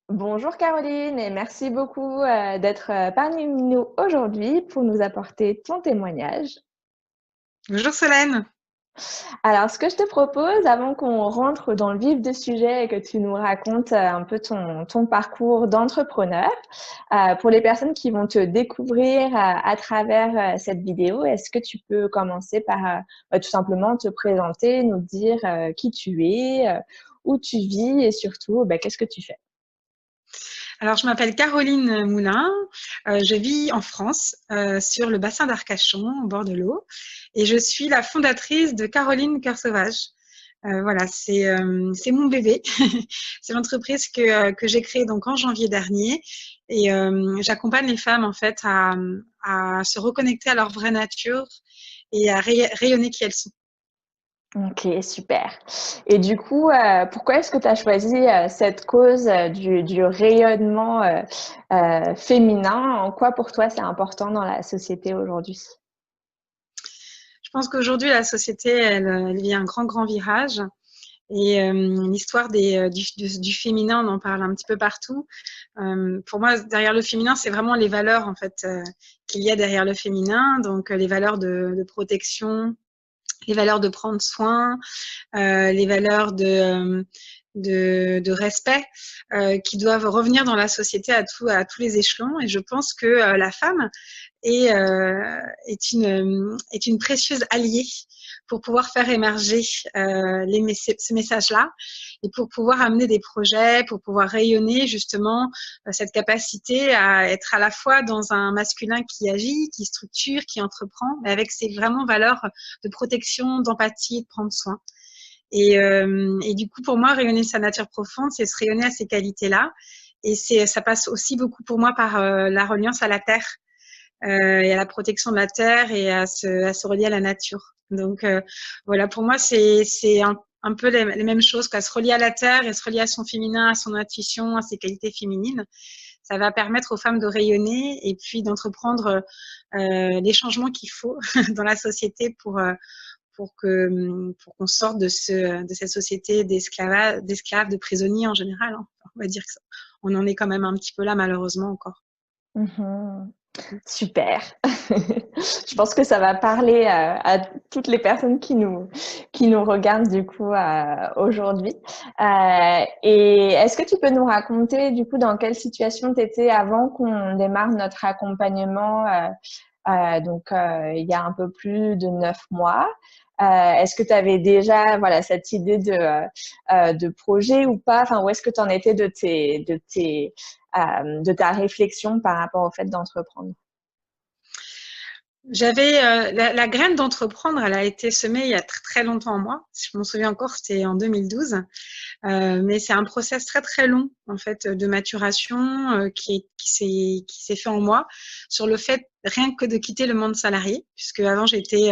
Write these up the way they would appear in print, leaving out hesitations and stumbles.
Bonjour Caroline et merci beaucoup d'être parmi nous aujourd'hui pour nous apporter ton témoignage. Bonjour Solène. Alors, ce que je te propose, avant qu'on rentre dans le vif du sujet et que tu nous racontes un peu ton parcours d'entrepreneur, pour les personnes qui vont te découvrir à travers cette vidéo, est-ce que tu peux commencer par tout simplement te présenter, nous dire qui tu es, où tu vis et surtout, qu'est-ce que tu fais? Alors, je m'appelle Caroline Moulin. Je vis en France, sur le bassin d'Arcachon, au bord de l'eau. Et je suis la fondatrice de Caroline Cœur Sauvage. Voilà, c'est mon bébé. C'est l'entreprise que j'ai créée donc en janvier dernier. Et j'accompagne les femmes en fait à se reconnecter à leur vraie nature et à rayonner qui elles sont. Ok, super. Et du coup, pourquoi est-ce que tu as choisi cette cause du rayonnement féminin? En quoi pour toi c'est important dans la société aujourd'hui? Je pense qu'aujourd'hui, la société, elle vit un grand virage. Et l'histoire du féminin, on en parle un petit peu partout. Pour moi, derrière le féminin, c'est vraiment les valeurs en fait qu'il y a derrière le féminin. Donc les valeurs de protection, les valeurs de prendre soin, les valeurs de respect qui doivent revenir dans la société à tous les échelons. Et je pense que la femme est une précieuse alliée pour pouvoir faire émerger ces messages-là et pour pouvoir amener des projets, pour pouvoir rayonner justement cette capacité à être à la fois dans un masculin qui agit, qui structure, qui entreprend, mais avec ces vraiment valeurs de protection, d'empathie, de prendre soin. Et du coup, pour moi, rayonner sa nature profonde, c'est se rayonner à ces qualités-là. Et ça passe aussi beaucoup pour moi par la reliance à la terre et à la protection de la terre et à se relier à la nature. Donc voilà, pour moi, c'est un peu les mêmes choses, qu'à se relier à la terre et se relier à son féminin, à son intuition, à ses qualités féminines. Ça va permettre aux femmes de rayonner et puis d'entreprendre les changements qu'il faut dans la société pour qu'on sorte de cette société d'esclaves, de prisonniers en général. Hein. On va dire que on en est quand même un petit peu là, malheureusement, encore. Mhm. Super. Je pense que ça va parler à toutes les personnes qui nous regardent du coup aujourd'hui. Et est-ce que tu peux nous raconter du coup dans quelle situation tu étais avant qu'on démarre notre accompagnement il y a un peu plus de 9 mois? Est-ce que tu avais déjà voilà cette idée de projet ou pas? Enfin, où est-ce que tu en étais de ta réflexion par rapport au fait d'entreprendre? J'avais la graine d'entreprendre, elle a été semée il y a très longtemps en moi. Je m'en souviens encore, c'était en 2012. Mais c'est un process très long en fait de maturation qui s'est fait en moi sur le fait rien que de quitter le monde salarié, puisque avant j'étais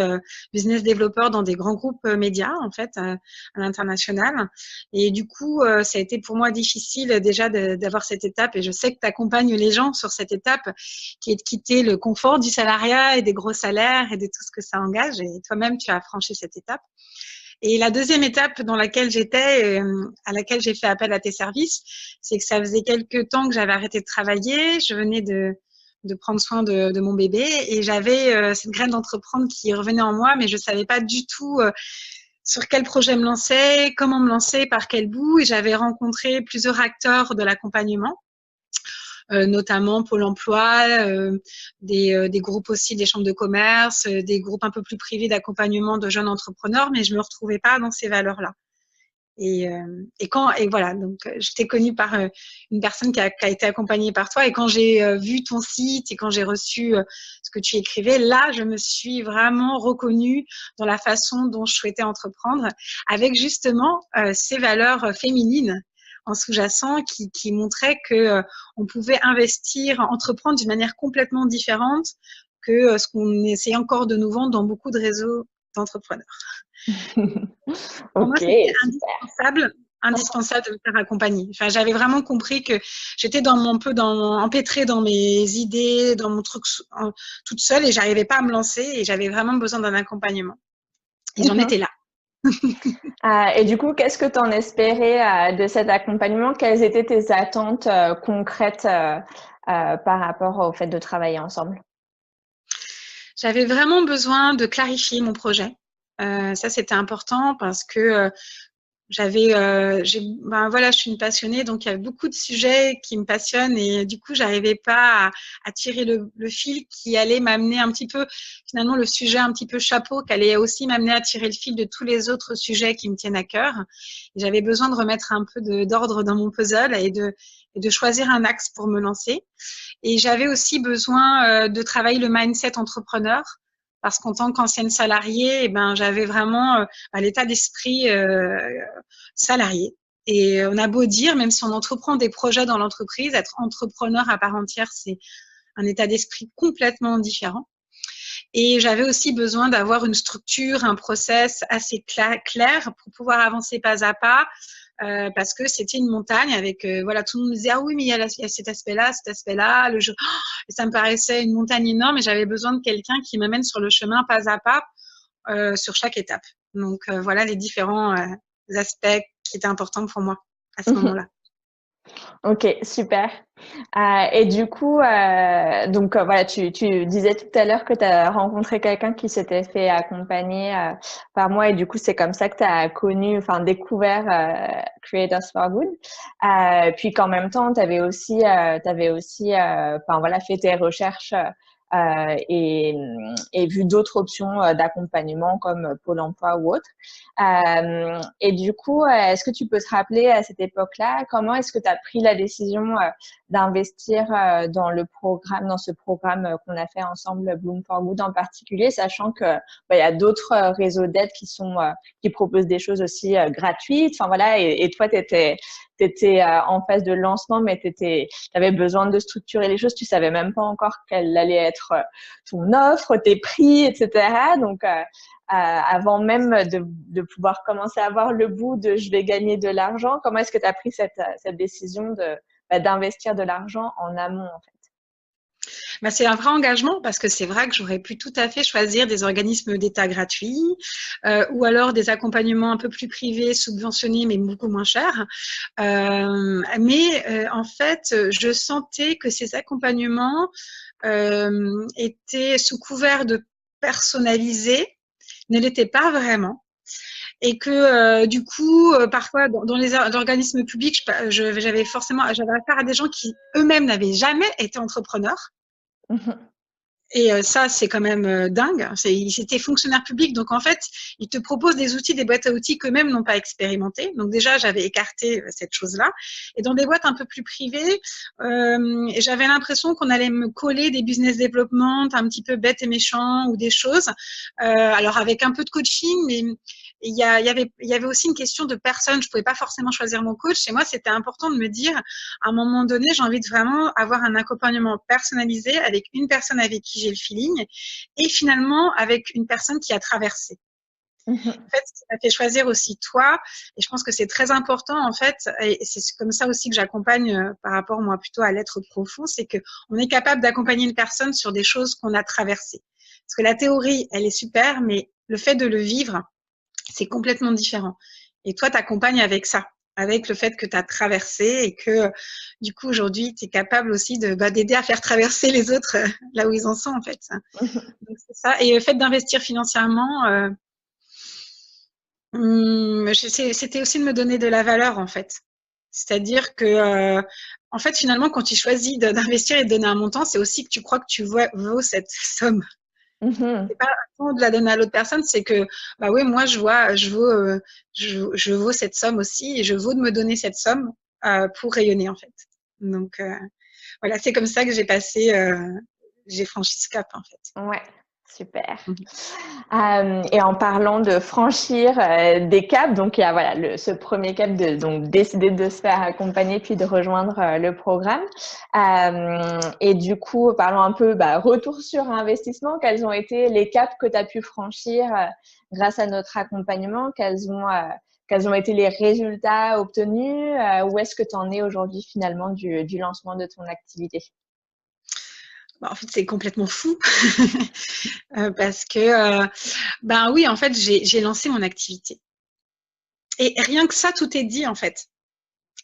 business développeur dans des grands groupes médias en fait à l'international. Et du coup, ça a été pour moi difficile déjà d'avoir cette étape. Et je sais que tu accompagnes les gens sur cette étape qui est de quitter le confort du salariat et des gros salaires et de tout ce que ça engage. Et toi-même, tu as franchi cette étape. Et la deuxième étape dans laquelle j'étais, à laquelle j'ai fait appel à tes services, c'est que ça faisait quelques temps que j'avais arrêté de travailler. Je venais de prendre soin de mon bébé et j'avais cette graine d'entreprendre qui revenait en moi, mais je savais pas du tout sur quel projet me lancer, comment me lancer, par quel bout. Et j'avais rencontré plusieurs acteurs de l'accompagnement. Notamment Pôle emploi, des groupes aussi, des chambres de commerce, des groupes un peu plus privés d'accompagnement de jeunes entrepreneurs, mais je me retrouvais pas dans ces valeurs-là. Et voilà, donc je t'ai connue par une personne qui a été accompagnée par toi. Et quand j'ai vu ton site et quand j'ai reçu ce que tu écrivais, là, je me suis vraiment reconnue dans la façon dont je souhaitais entreprendre, avec justement ces valeurs féminines en sous-jacent qui montraient que on pouvait investir, entreprendre d'une manière complètement différente que ce qu'on essaie encore de nous vendre dans beaucoup de réseaux d'entrepreneurs. Pour moi, Ok, c'était super. indispensable de me faire accompagner. Enfin, j'avais vraiment compris que j'étais empêtrée dans mes idées, dans mon truc toute seule et j'arrivais pas à me lancer et j'avais vraiment besoin d'un accompagnement. Et j'en étais là. Et du coup, qu'est-ce que tu en espérais de cet accompagnement? Quelles étaient tes attentes concrètes par rapport au fait de travailler ensemble? J'avais vraiment besoin de clarifier mon projet. Ça, c'était important parce que voilà, je suis une passionnée, donc il y a beaucoup de sujets qui me passionnent et du coup, j'arrivais pas à tirer le fil qui allait m'amener un petit peu, finalement, le sujet un petit peu chapeau, qui allait aussi m'amener à tirer le fil de tous les autres sujets qui me tiennent à cœur. Et j'avais besoin de remettre un peu d'ordre dans mon puzzle et de choisir un axe pour me lancer. Et j'avais aussi besoin de travailler le mindset entrepreneur. Parce qu'en tant qu'ancienne salariée, eh ben, j'avais vraiment l'état d'esprit salarié. Et on a beau dire, même si on entreprend des projets dans l'entreprise, être entrepreneur à part entière, c'est un état d'esprit complètement différent. Et j'avais aussi besoin d'avoir une structure, un process assez clair pour pouvoir avancer pas à pas, parce que c'était une montagne avec, voilà, tout le monde me disait, ah oui, mais il y a cet aspect-là, le jeu. Et ça me paraissait une montagne énorme et j'avais besoin de quelqu'un qui m'amène sur le chemin pas à pas, sur chaque étape. Donc, voilà les différents aspects qui étaient importants pour moi à ce moment-là. Ok, super. Et du coup, voilà, tu disais tout à l'heure que tu as rencontré quelqu'un qui s'était fait accompagner par moi et du coup, c'est comme ça que tu as connu, enfin découvert Creators for Good. Puis qu'en même temps, tu avais aussi, enfin voilà, fait tes recherches et vu d'autres options d'accompagnement comme Pôle emploi ou autre. Et du coup, est-ce que tu peux te rappeler à cette époque-là, comment est-ce que tu as pris la décision d'investir dans ce programme qu'on a fait ensemble, Bloom for Good en particulier, sachant que il y a d'autres réseaux d'aide qui proposent des choses aussi gratuites. Enfin voilà, et toi, t'étais en phase de lancement, mais t'avais besoin de structurer les choses. Tu savais même pas encore quelle allait être ton offre, tes prix, etc. Donc avant même de pouvoir commencer à voir le bout de je vais gagner de l'argent, comment est-ce que tu as pris cette décision d'investir de l'argent en amont en fait? Bah, c'est un vrai engagement parce que c'est vrai que j'aurais pu tout à fait choisir des organismes d'État gratuits ou alors des accompagnements un peu plus privés, subventionnés, mais beaucoup moins chers. En fait, je sentais que ces accompagnements étaient sous couvert de personnaliser, ne l'étaient pas vraiment. Et que du coup, parfois dans les organismes publics, j'avais affaire à des gens qui eux-mêmes n'avaient jamais été entrepreneurs. Et ça, c'est quand même dingue. C'était fonctionnaire public, donc en fait, ils te proposent des outils, des boîtes à outils qu'eux-mêmes n'ont pas expérimenté. Donc déjà, j'avais écarté cette chose-là. Et dans des boîtes un peu plus privées, j'avais l'impression qu'on allait me coller des business development un petit peu bêtes et méchants ou des choses. Alors avec un peu de coaching, mais il y avait aussi une question de personne. Je pouvais pas forcément choisir mon coach. Et moi, c'était important de me dire, à un moment donné, j'ai envie de vraiment avoir un accompagnement personnalisé avec une personne avec qui j'ai le feeling et finalement avec une personne qui a traversé. En fait, ça m'a fait choisir aussi toi et je pense que c'est très important en fait et c'est comme ça aussi que j'accompagne par rapport moi plutôt à l'être profond, c'est que on est capable d'accompagner une personne sur des choses qu'on a traversées. Parce que la théorie, elle est super, mais le fait de le vivre, c'est complètement différent. Et toi, t'accompagnes avec ça, avec le fait que tu as traversé et que du coup aujourd'hui tu es capable aussi d'aider à faire traverser les autres là où ils en sont en fait. Donc c'est ça. Et le fait d'investir financièrement, c'était aussi de me donner de la valeur en fait. C'est-à-dire que en fait finalement quand tu choisis d'investir et de donner un montant, c'est aussi que tu crois que tu vaux cette somme. C'est pas de la donner à l'autre personne, c'est que bah oui, moi je vaux cette somme aussi et je vaux de me donner cette somme pour rayonner en fait. Donc voilà, c'est comme ça que j'ai franchi ce cap en fait. Ouais, super. Et en parlant de franchir des caps, donc il y a voilà ce premier cap de donc décider de se faire accompagner puis de rejoindre le programme. Et du coup, parlons un peu retour sur investissement. Quels ont été les caps que tu as pu franchir grâce à notre accompagnement? Quels ont été les résultats obtenus? Où est-ce que tu en es aujourd'hui finalement du lancement de ton activité? En fait, c'est complètement fou parce que, oui, en fait, j'ai lancé mon activité. Et rien que ça, tout est dit en fait.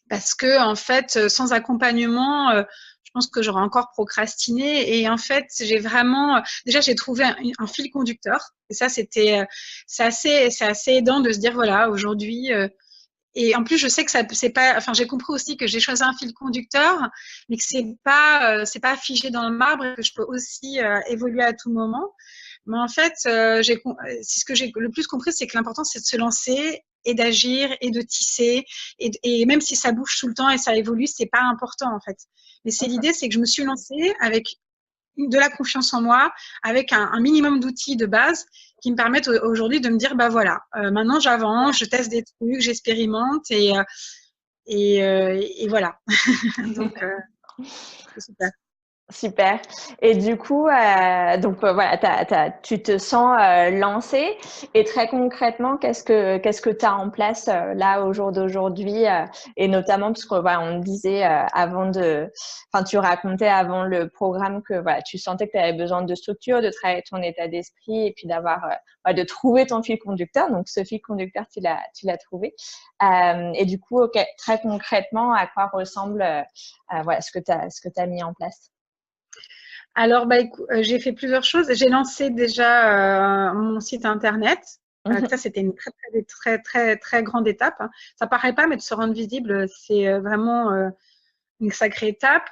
Parce que en fait, sans accompagnement, je pense que j'aurais encore procrastiné. Et en fait, j'ai vraiment, déjà, j'ai trouvé un fil conducteur. Et ça, c'est assez aidant de se dire voilà, aujourd'hui. Et en plus, je sais que ça, c'est pas. Enfin, j'ai compris aussi que j'ai choisi un fil conducteur, mais que c'est pas figé dans le marbre et que je peux aussi évoluer à tout moment. Mais en fait, c'est ce que j'ai le plus compris, c'est que l'important, c'est de se lancer et d'agir et de tisser. Et même si ça bouge tout le temps et ça évolue, c'est pas important en fait. Mais c'est l'idée, c'est que je me suis lancée avec de la confiance en moi, avec un minimum d'outils de base qui me permettent aujourd'hui de me dire, bah voilà, maintenant j'avance, je teste des trucs, j'expérimente et voilà. Donc, c'est super. Super. Et du coup, voilà, tu te sens lancé. Et très concrètement, qu'est-ce que tu as en place là au jour d'aujourd'hui et notamment parce que voilà, on disait enfin tu racontais avant le programme que voilà, tu sentais que tu avais besoin de structure, de travailler ton état d'esprit et puis de trouver ton fil conducteur. Donc ce fil conducteur, tu l'as trouvé. Et du coup, très concrètement, à quoi ressemble voilà ce que tu as mis en place? Alors, bah, j'ai fait plusieurs choses. J'ai lancé déjà mon site internet. Ça, c'était une très grande étape, hein. Ça paraît pas, mais de se rendre visible, c'est vraiment une sacrée étape.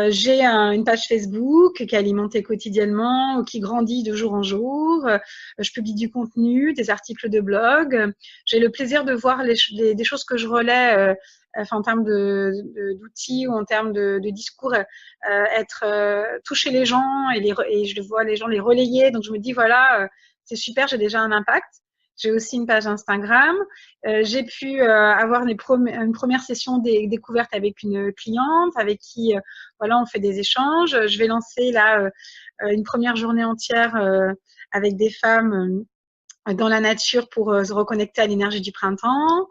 J'ai une page Facebook qui est alimentée quotidiennement, qui grandit de jour en jour. Je publie du contenu, des articles de blog. J'ai le plaisir de voir des choses que je relais, en termes d'outils ou en termes de discours, toucher les gens et je vois les gens les relayer. Donc je me dis voilà, c'est super, j'ai déjà un impact. J'ai aussi une page Instagram. J'ai pu avoir une première session découverte avec une cliente avec qui voilà, on fait des échanges. Je vais lancer là une première journée entière avec des femmes dans la nature pour se reconnecter à l'énergie du printemps.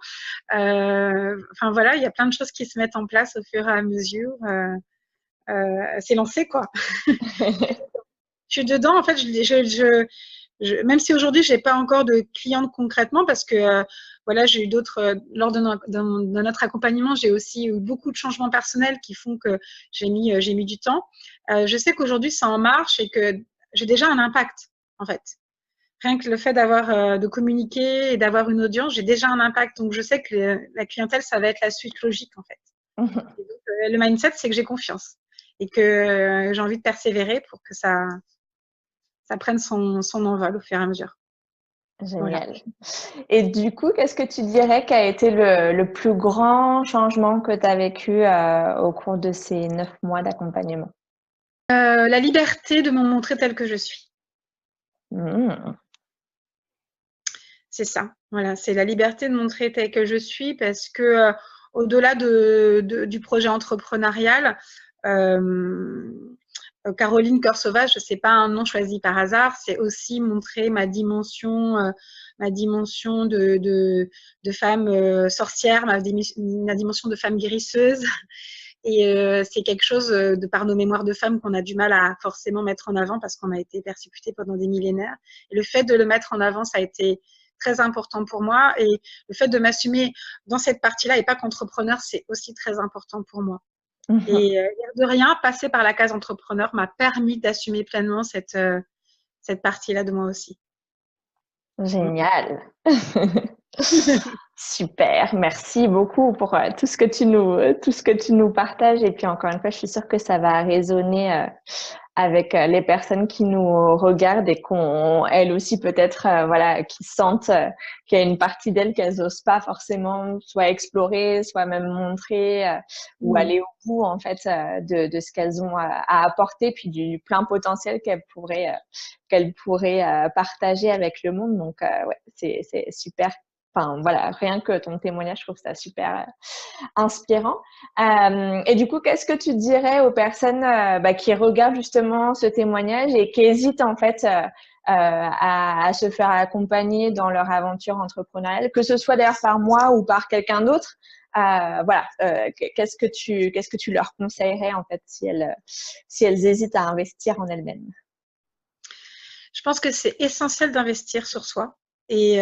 Enfin voilà, il y a plein de choses qui se mettent en place au fur et à mesure. C'est lancé quoi. Je suis dedans. En fait, même si aujourd'hui j'ai pas encore de clientes concrètement parce que voilà, j'ai eu d'autres lors de notre accompagnement, j'ai aussi eu beaucoup de changements personnels qui font que j'ai mis du temps. Je sais qu'aujourd'hui ça en marche et que j'ai déjà un impact en fait. Rien que le fait de communiquer et d'avoir une audience, j'ai déjà un impact. Donc je sais que la clientèle, ça va être la suite logique en fait. Et donc, le mindset, c'est que j'ai confiance et que j'ai envie de persévérer pour que ça prenne son envol au fur et à mesure. Voilà. Génial. Et du coup, qu'est-ce que tu dirais qu'a été le plus grand changement que tu as vécu au cours de ces 9 mois d'accompagnement? La liberté de me montrer telle que je suis. Mmh. C'est ça. Voilà, c'est la liberté de montrer telle que je suis parce que au-delà du projet entrepreneurial, Caroline Cœur Sauvage, c'est pas un nom choisi par hasard, c'est aussi montrer ma dimension de femme sorcière, ma dimension de femme guérisseuse. Et c'est quelque chose de par nos mémoires de femmes qu'on a du mal à forcément mettre en avant parce qu'on a été persécuté pendant des millénaires. Et le fait de le mettre en avant, ça a été très important pour moi. Et le fait de m'assumer dans cette partie-là et pas qu'entrepreneur, c'est aussi très important pour moi. Et l'air de rien, passer par la case entrepreneur m'a permis d'assumer pleinement cette partie-là de moi aussi. Génial. Super, merci beaucoup pour tout ce que tu nous partages. Et puis encore une fois, je suis sûre que ça va résonner avec les personnes qui nous regardent et elles aussi peut-être voilà, qui sentent qu'il y a une partie d'elles qu'elles n'osent pas forcément soit explorer, soit même montrer ou aller au bout en fait de ce qu'elles ont à apporter, puis du plein potentiel qu'elles pourraient partager avec le monde. Donc ouais, c'est super. Enfin voilà, rien que ton témoignage, je trouve ça super inspirant. Et du coup, qu'est-ce que tu dirais aux personnes qui regardent justement ce témoignage et qui hésitent en fait à se faire accompagner dans leur aventure entrepreneuriale, que ce soit d'ailleurs par moi ou par quelqu'un d'autre? Voilà, qu'est-ce que tu leur conseillerais en fait si elles hésitent à investir en elles-mêmes? Je pense que c'est essentiel d'investir sur soi et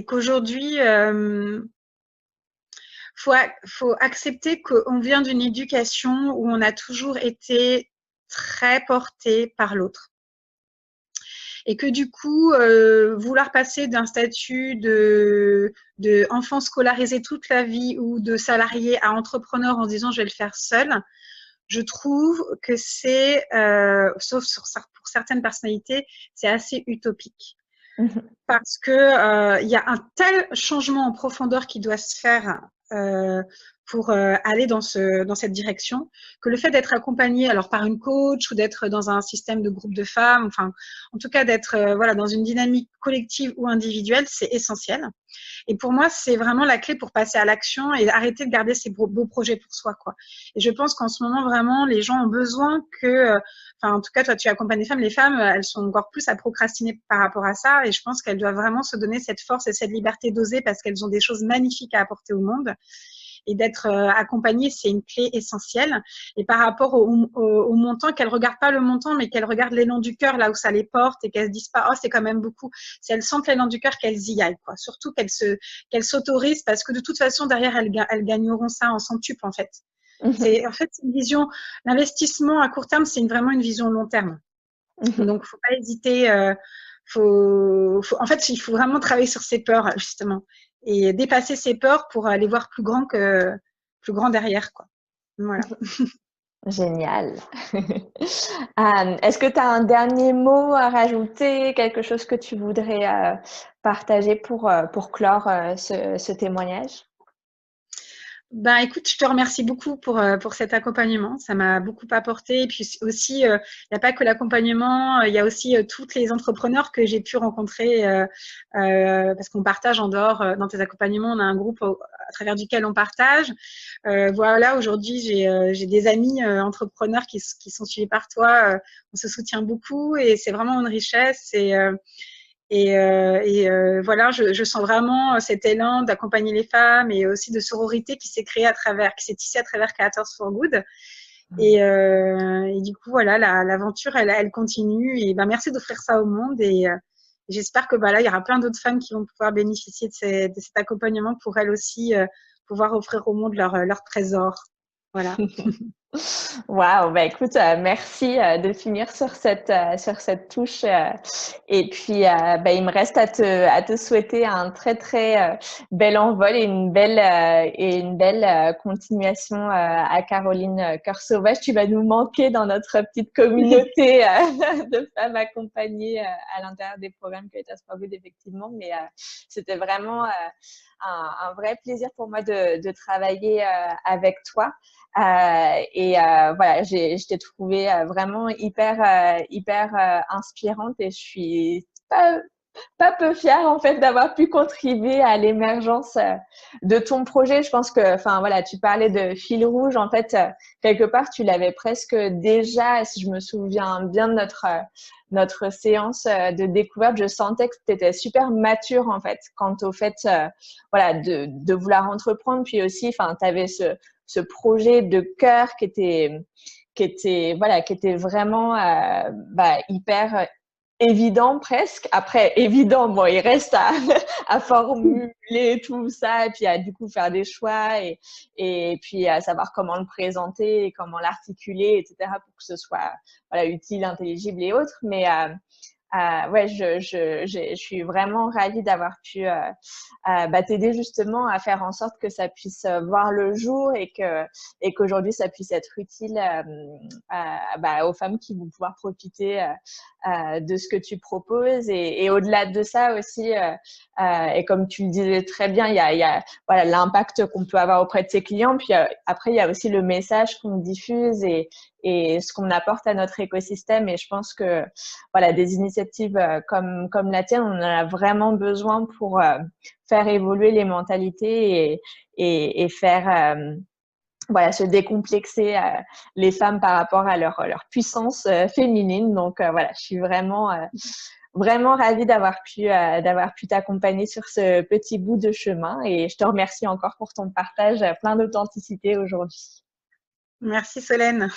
qu'aujourd'hui, faut accepter qu'on vient d'une éducation où on a toujours été très porté par l'autre. Et que du coup, vouloir passer d'un statut de enfant scolarisé toute la vie ou de salarié à entrepreneur en se disant je vais le faire seul, je trouve que c'est, sauf pour certaines personnalités, c'est assez utopique. Parce que y a un tel changement en profondeur qui doit se faire pour aller dans cette direction, que le fait d'être accompagné alors par une coach ou d'être dans un système de groupe de femmes, enfin, en tout cas d'être voilà, dans une dynamique collective ou individuelle, c'est essentiel. Et pour moi, c'est vraiment la clé pour passer à l'action et arrêter de garder ces beaux projets pour soi, quoi. Et je pense qu'en ce moment, vraiment, les gens ont besoin que, enfin, en tout cas, toi, tu accompagnes les femmes, elles sont encore plus à procrastiner par rapport à ça. Et je pense qu'elles doivent vraiment se donner cette force et cette liberté d'oser parce qu'elles ont des choses magnifiques à apporter au monde. Et d'être accompagnée, c'est une clé essentielle. Et par rapport au montant, qu'elles ne regardent pas le montant, mais qu'elles regardent l'élan du cœur, là où ça les porte, et qu'elles se disent pas, oh, c'est quand même beaucoup. Si elles sentent l'élan du cœur, qu'elles y aillent, quoi. Surtout qu'elles s'autorisent, parce que de toute façon, derrière, elles gagneront ça en centuple, en fait. C'est une vision, l'investissement à court terme, c'est vraiment une vision long terme. Donc, faut pas hésiter. En fait, il faut vraiment travailler sur ses peurs, justement, et dépasser ses peurs pour aller voir plus grand derrière, quoi. Voilà. Génial. Est-ce que tu as un dernier mot à rajouter, quelque chose que tu voudrais partager pour clore ce témoignage? Ben, écoute, je te remercie beaucoup pour cet accompagnement. Ça m'a beaucoup apporté. Et puis aussi, il n'y a pas que l'accompagnement, il y a aussi tous les entrepreneurs que j'ai pu rencontrer parce qu'on partage en dehors, dans tes accompagnements, on a un groupe à travers duquel on partage. Voilà, aujourd'hui, j'ai des amis entrepreneurs qui sont suivis par toi. On se soutient beaucoup et c'est vraiment une richesse. Voilà, je sens vraiment cet élan d'accompagner les femmes et aussi de sororité qui s'est créé qui s'est tissé à travers Creators for Good. Et du coup, voilà, l'aventure, elle continue. Et ben, merci d'offrir ça au monde. Et j'espère que là, il y aura plein d'autres femmes qui vont pouvoir bénéficier de cet accompagnement pour elles aussi pouvoir offrir au monde leur trésor. Voilà. Waouh, bah écoute, merci de finir sur cette touche. Et puis, il me reste à te souhaiter un très très bel envol et une belle continuation à Caroline Cœur Sauvage. Tu vas nous manquer dans notre petite communauté de femmes accompagnées à l'intérieur des programmes Creators for Good, effectivement. Mais c'était vraiment un vrai plaisir pour moi de travailler avec toi. Voilà, je t'ai trouvé vraiment hyper inspirante et je suis pas peu fière en fait d'avoir pu contribuer à l'émergence de ton projet. Je pense que, enfin voilà, tu parlais de fil rouge. En fait, quelque part, tu l'avais presque déjà. Si je me souviens bien de notre séance de découverte, je sentais que tu étais super mature en fait quant au fait, voilà, de vouloir entreprendre. Puis aussi, enfin, tu avais ce projet de cœur qui était vraiment hyper évident presque. Après, évident, bon, il reste à formuler tout ça et puis à du coup faire des choix et puis à savoir comment le présenter et comment l'articuler, etc. pour que ce soit utile, intelligible et autres. Mais ouais, je suis vraiment ravie d'avoir pu t'aider justement à faire en sorte que ça puisse voir le jour et qu'aujourd'hui ça puisse être utile aux femmes qui vont pouvoir profiter de ce que tu proposes et au-delà de ça aussi et comme tu le disais très bien, il y a voilà l'impact qu'on peut avoir auprès de ses clients, puis après il y a aussi le message qu'on diffuse et ce qu'on apporte à notre écosystème. Et je pense que voilà, des initiatives comme la tienne, on en a vraiment besoin pour faire évoluer les mentalités et faire se décomplexer les femmes par rapport à leur puissance féminine. Donc voilà, je suis vraiment ravie d'avoir pu t'accompagner sur ce petit bout de chemin et je te remercie encore pour ton partage plein d'authenticité aujourd'hui. Merci Solène.